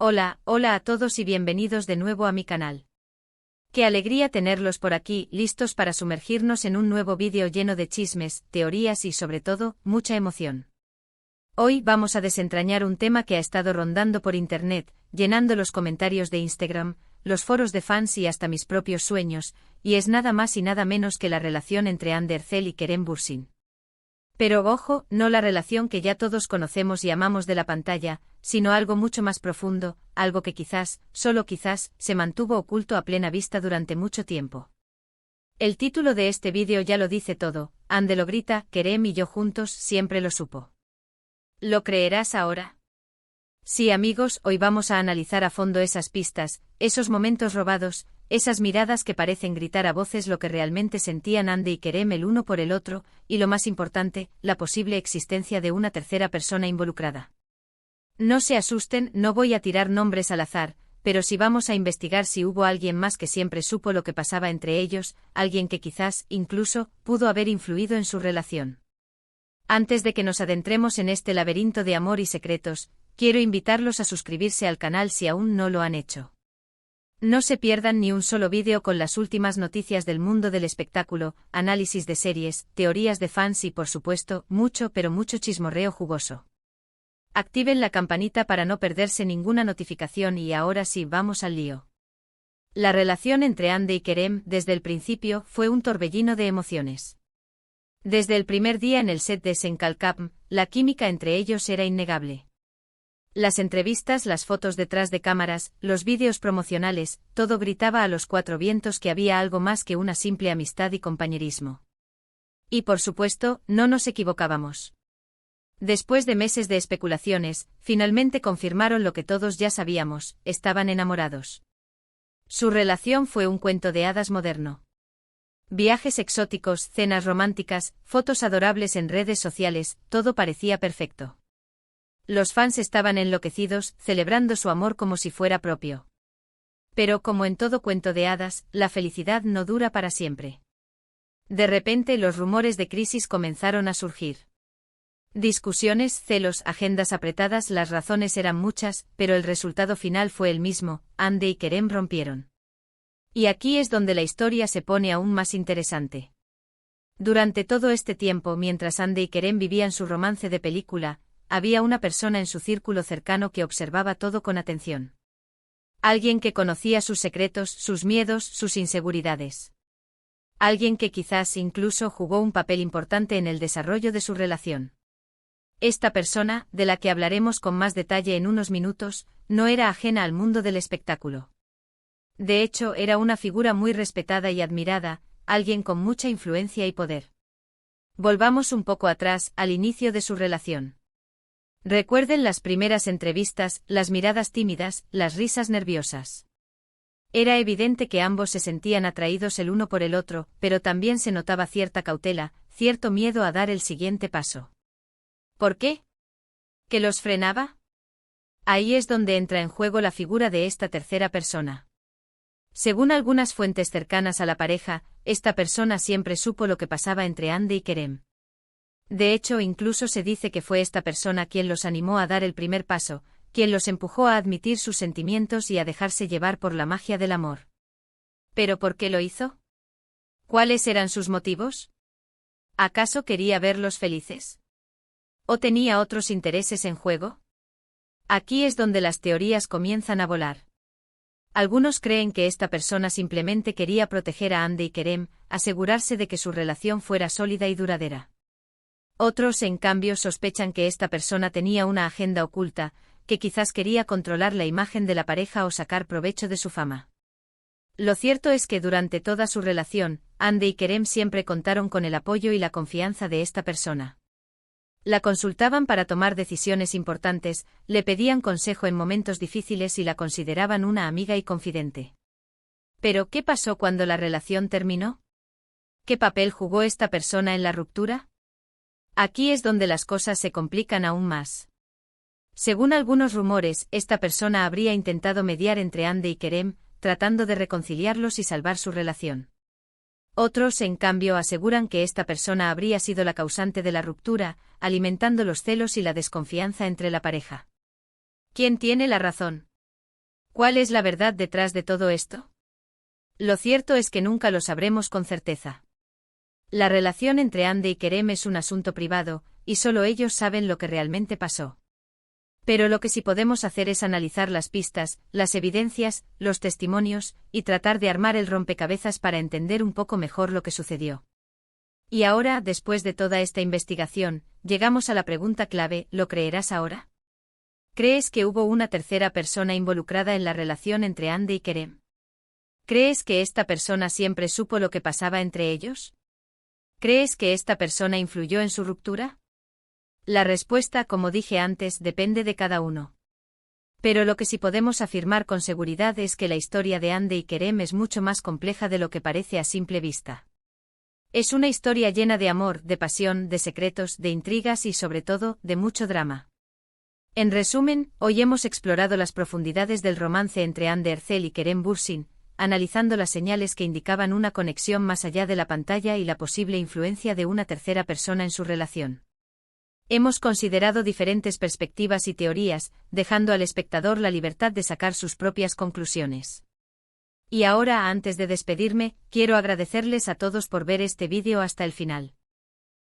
Hola a todos y bienvenidos de nuevo a mi canal. Qué alegría tenerlos por aquí, listos para sumergirnos en un nuevo vídeo lleno de chismes, teorías y sobre todo, mucha emoción. Hoy vamos a desentrañar un tema que ha estado rondando por internet, llenando los comentarios de Instagram, los foros de fans y hasta mis propios sueños, y es nada más y nada menos que la relación entre Hande Erçel y Kerem Bürsin. Pero ojo, no la relación que ya todos conocemos y amamos de la pantalla, sino algo mucho más profundo, algo que quizás, solo quizás, se mantuvo oculto a plena vista durante mucho tiempo. El título de este vídeo ya lo dice todo, Hande lo grita, Kerem y yo juntos siempre lo supo. ¿Lo creerás ahora? Sí amigos, hoy vamos a analizar a fondo esas pistas, esos momentos robados, esas miradas que parecen gritar a voces lo que realmente sentían Hande y Kerem el uno por el otro, y lo más importante, la posible existencia de una tercera persona involucrada. No se asusten, no voy a tirar nombres al azar, pero sí vamos a investigar si hubo alguien más que siempre supo lo que pasaba entre ellos, alguien que quizás, incluso, pudo haber influido en su relación. Antes de que nos adentremos en este laberinto de amor y secretos, quiero invitarlos a suscribirse al canal si aún no lo han hecho. No se pierdan ni un solo vídeo con las últimas noticias del mundo del espectáculo, análisis de series, teorías de fans y por supuesto, mucho pero mucho chismorreo jugoso. Activen la campanita para no perderse ninguna notificación y ahora sí vamos al lío. La relación entre Hande y Kerem desde el principio fue un torbellino de emociones. Desde el primer día en el set de Sen Kalkapm, la química entre ellos era innegable. Las entrevistas, las fotos detrás de cámaras, los vídeos promocionales, todo gritaba a los cuatro vientos que había algo más que una simple amistad y compañerismo. Y por supuesto, no nos equivocábamos. Después de meses de especulaciones, finalmente confirmaron lo que todos ya sabíamos, estaban enamorados. Su relación fue un cuento de hadas moderno. Viajes exóticos, cenas románticas, fotos adorables en redes sociales, todo parecía perfecto. Los fans estaban enloquecidos, celebrando su amor como si fuera propio. Pero como en todo cuento de hadas, la felicidad no dura para siempre. De repente los rumores de crisis comenzaron a surgir. Discusiones, celos, agendas apretadas, las razones eran muchas, pero el resultado final fue el mismo, Hande y Kerem rompieron. Y aquí es donde la historia se pone aún más interesante. Durante todo este tiempo, mientras Hande y Kerem vivían su romance de película, había una persona en su círculo cercano que observaba todo con atención. Alguien que conocía sus secretos, sus miedos, sus inseguridades. Alguien que quizás incluso jugó un papel importante en el desarrollo de su relación. Esta persona, de la que hablaremos con más detalle en unos minutos, no era ajena al mundo del espectáculo. De hecho, era una figura muy respetada y admirada, alguien con mucha influencia y poder. Volvamos un poco atrás, al inicio de su relación. Recuerden las primeras entrevistas, las miradas tímidas, las risas nerviosas. Era evidente que ambos se sentían atraídos el uno por el otro, pero también se notaba cierta cautela, cierto miedo a dar el siguiente paso. ¿Por qué? ¿Qué los frenaba? Ahí es donde entra en juego la figura de esta tercera persona. Según algunas fuentes cercanas a la pareja, esta persona siempre supo lo que pasaba entre Hande y Kerem. De hecho, incluso se dice que fue esta persona quien los animó a dar el primer paso, quien los empujó a admitir sus sentimientos y a dejarse llevar por la magia del amor. ¿Pero por qué lo hizo? ¿Cuáles eran sus motivos? ¿Acaso quería verlos felices? ¿O tenía otros intereses en juego? Aquí es donde las teorías comienzan a volar. Algunos creen que esta persona simplemente quería proteger a Hande y Kerem, asegurarse de que su relación fuera sólida y duradera. Otros, en cambio, sospechan que esta persona tenía una agenda oculta, que quizás quería controlar la imagen de la pareja o sacar provecho de su fama. Lo cierto es que durante toda su relación, Hande y Kerem siempre contaron con el apoyo y la confianza de esta persona. La consultaban para tomar decisiones importantes, le pedían consejo en momentos difíciles y la consideraban una amiga y confidente. ¿Pero qué pasó cuando la relación terminó? ¿Qué papel jugó esta persona en la ruptura? Aquí es donde las cosas se complican aún más. Según algunos rumores, esta persona habría intentado mediar entre Hande y Kerem, tratando de reconciliarlos y salvar su relación. Otros, en cambio, aseguran que esta persona habría sido la causante de la ruptura, alimentando los celos y la desconfianza entre la pareja. ¿Quién tiene la razón? ¿Cuál es la verdad detrás de todo esto? Lo cierto es que nunca lo sabremos con certeza. La relación entre Andy y Kerem es un asunto privado, y solo ellos saben lo que realmente pasó. Pero lo que sí podemos hacer es analizar las pistas, las evidencias, los testimonios, y tratar de armar el rompecabezas para entender un poco mejor lo que sucedió. Y ahora, después de toda esta investigación, llegamos a la pregunta clave: ¿lo creerás ahora? ¿Crees que hubo una tercera persona involucrada en la relación entre Andy y Kerem? ¿Crees que esta persona siempre supo lo que pasaba entre ellos? ¿Crees que esta persona influyó en su ruptura? La respuesta, como dije antes, depende de cada uno. Pero lo que sí podemos afirmar con seguridad es que la historia de Andy y Kerem es mucho más compleja de lo que parece a simple vista. Es una historia llena de amor, de pasión, de secretos, de intrigas y sobre todo, de mucho drama. En resumen, hoy hemos explorado las profundidades del romance entre Andy Ercel y Kerem Bürsin, analizando las señales que indicaban una conexión más allá de la pantalla y la posible influencia de una tercera persona en su relación. Hemos considerado diferentes perspectivas y teorías, dejando al espectador la libertad de sacar sus propias conclusiones. Y ahora, antes de despedirme, quiero agradecerles a todos por ver este vídeo hasta el final.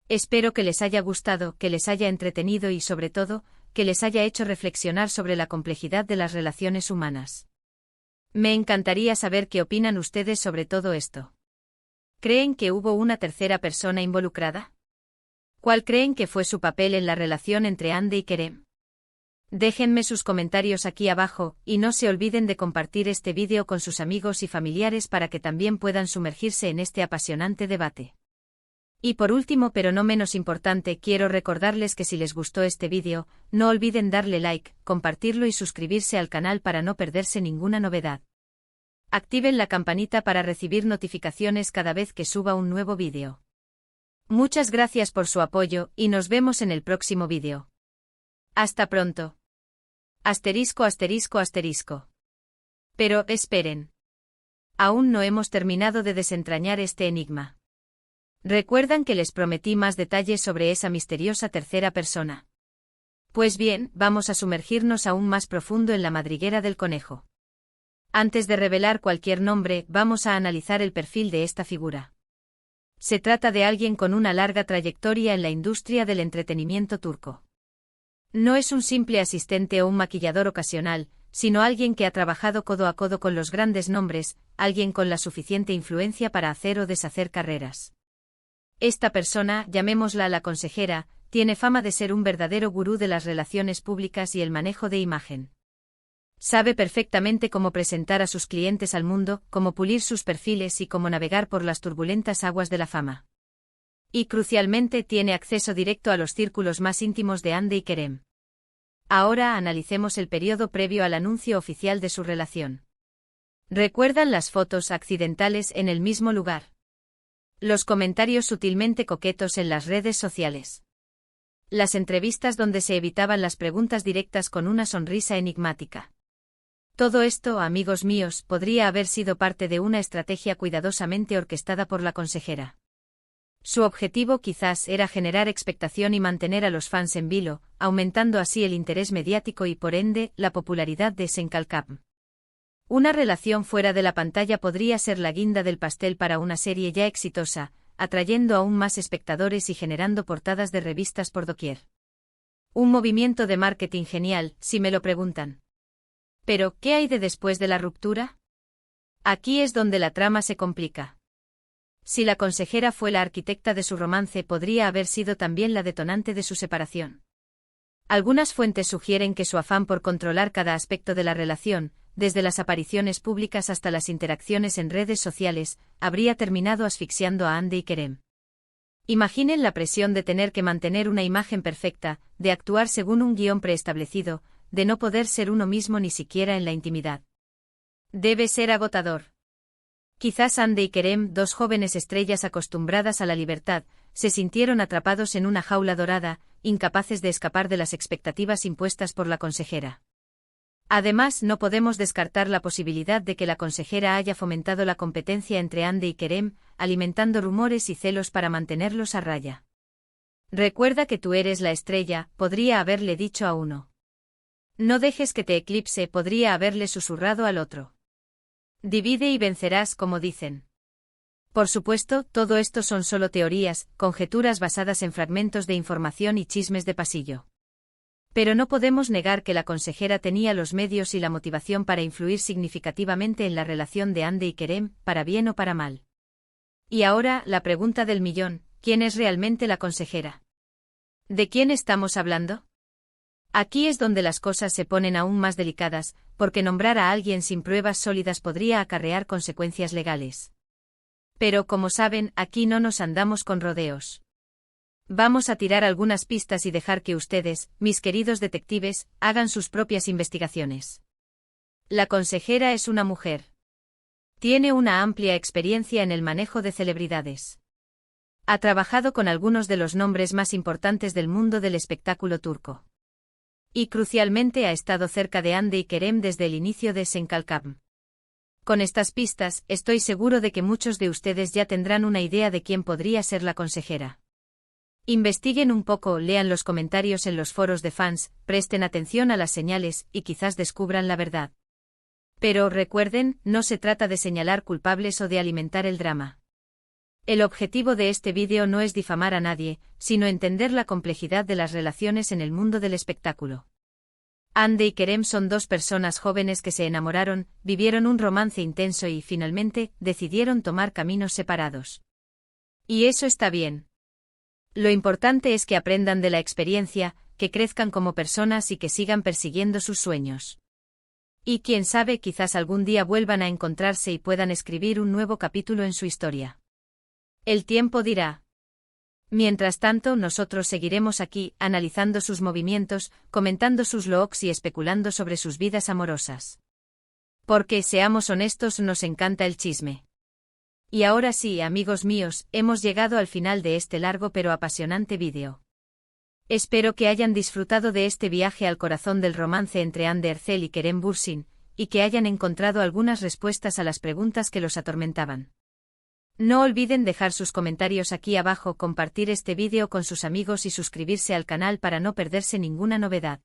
Espero que les haya gustado, que les haya entretenido y, sobre todo, que les haya hecho reflexionar sobre la complejidad de las relaciones humanas. Me encantaría saber qué opinan ustedes sobre todo esto. ¿Creen que hubo una tercera persona involucrada? ¿Cuál creen que fue su papel en la relación entre Andy y Kerem? Déjenme sus comentarios aquí abajo, y no se olviden de compartir este vídeo con sus amigos y familiares para que también puedan sumergirse en este apasionante debate. Y por último, pero no menos importante, quiero recordarles que si les gustó este vídeo, no olviden darle like, compartirlo y suscribirse al canal para no perderse ninguna novedad. Activen la campanita para recibir notificaciones cada vez que suba un nuevo vídeo. Muchas gracias por su apoyo, y nos vemos en el próximo vídeo. Hasta pronto. Asterisco, asterisco, asterisco. Pero, esperen. Aún no hemos terminado de desentrañar este enigma. ¿Recuerdan que les prometí más detalles sobre esa misteriosa tercera persona? Pues bien, vamos a sumergirnos aún más profundo en la madriguera del conejo. Antes de revelar cualquier nombre, vamos a analizar el perfil de esta figura. Se trata de alguien con una larga trayectoria en la industria del entretenimiento turco. No es un simple asistente o un maquillador ocasional, sino alguien que ha trabajado codo a codo con los grandes nombres, alguien con la suficiente influencia para hacer o deshacer carreras. Esta persona, llamémosla la consejera, tiene fama de ser un verdadero gurú de las relaciones públicas y el manejo de imagen. Sabe perfectamente cómo presentar a sus clientes al mundo, cómo pulir sus perfiles y cómo navegar por las turbulentas aguas de la fama. Y crucialmente tiene acceso directo a los círculos más íntimos de Andy y Kerem. Ahora analicemos el periodo previo al anuncio oficial de su relación. ¿Recuerdan las fotos accidentales en el mismo lugar? Los comentarios sutilmente coquetos en las redes sociales. Las entrevistas donde se evitaban las preguntas directas con una sonrisa enigmática. Todo esto, amigos míos, podría haber sido parte de una estrategia cuidadosamente orquestada por la consejera. Su objetivo quizás era generar expectación y mantener a los fans en vilo, aumentando así el interés mediático y por ende, la popularidad de Senkalkap. Una relación fuera de la pantalla podría ser la guinda del pastel para una serie ya exitosa, atrayendo aún más espectadores y generando portadas de revistas por doquier. Un movimiento de marketing genial, si me lo preguntan. Pero, ¿qué hay de después de la ruptura? Aquí es donde la trama se complica. Si la consejera fue la arquitecta de su romance, podría haber sido también la detonante de su separación. Algunas fuentes sugieren que su afán por controlar cada aspecto de la relación, desde las apariciones públicas hasta las interacciones en redes sociales, habría terminado asfixiando a Andy y Kerem. Imaginen la presión de tener que mantener una imagen perfecta, de actuar según un guión preestablecido, de no poder ser uno mismo ni siquiera en la intimidad. Debe ser agotador. Quizás Andy y Kerem, dos jóvenes estrellas acostumbradas a la libertad, se sintieron atrapados en una jaula dorada, incapaces de escapar de las expectativas impuestas por la consejera. Además, no podemos descartar la posibilidad de que la consejera haya fomentado la competencia entre Andy y Kerem, alimentando rumores y celos para mantenerlos a raya. Recuerda que tú eres la estrella, podría haberle dicho a uno. No dejes que te eclipse, podría haberle susurrado al otro. Divide y vencerás, como dicen. Por supuesto, todo esto son solo teorías, conjeturas basadas en fragmentos de información y chismes de pasillo. Pero no podemos negar que la consejera tenía los medios y la motivación para influir significativamente en la relación de Andy y Kerem, para bien o para mal. Y ahora, la pregunta del millón, ¿quién es realmente la consejera? ¿De quién estamos hablando? Aquí es donde las cosas se ponen aún más delicadas, porque nombrar a alguien sin pruebas sólidas podría acarrear consecuencias legales. Pero como saben, aquí no nos andamos con rodeos. Vamos a tirar algunas pistas y dejar que ustedes, mis queridos detectives, hagan sus propias investigaciones. La consejera es una mujer. Tiene una amplia experiencia en el manejo de celebridades. Ha trabajado con algunos de los nombres más importantes del mundo del espectáculo turco. Y crucialmente ha estado cerca de Hande y Kerem desde el inicio de Senkalkam. Con estas pistas, estoy seguro de que muchos de ustedes ya tendrán una idea de quién podría ser la consejera. Investiguen un poco, lean los comentarios en los foros de fans, presten atención a las señales y quizás descubran la verdad. Pero recuerden, no se trata de señalar culpables o de alimentar el drama. El objetivo de este vídeo no es difamar a nadie, sino entender la complejidad de las relaciones en el mundo del espectáculo. Hande y Kerem son dos personas jóvenes que se enamoraron, vivieron un romance intenso y, finalmente, decidieron tomar caminos separados. Y eso está bien. Lo importante es que aprendan de la experiencia, que crezcan como personas y que sigan persiguiendo sus sueños. Y quién sabe, quizás algún día vuelvan a encontrarse y puedan escribir un nuevo capítulo en su historia. El tiempo dirá. Mientras tanto, nosotros seguiremos aquí, analizando sus movimientos, comentando sus looks y especulando sobre sus vidas amorosas. Porque, seamos honestos, nos encanta el chisme. Y ahora sí, amigos míos, hemos llegado al final de este largo pero apasionante vídeo. Espero que hayan disfrutado de este viaje al corazón del romance entre Hande Erçel y Kerem Bürsin, y que hayan encontrado algunas respuestas a las preguntas que los atormentaban. No olviden dejar sus comentarios aquí abajo, compartir este vídeo con sus amigos y suscribirse al canal para no perderse ninguna novedad.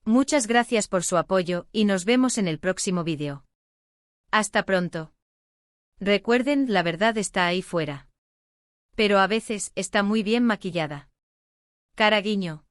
Muchas gracias por su apoyo y nos vemos en el próximo vídeo. Hasta pronto. Recuerden, la verdad está ahí fuera. Pero a veces está muy bien maquillada. Cara guiño.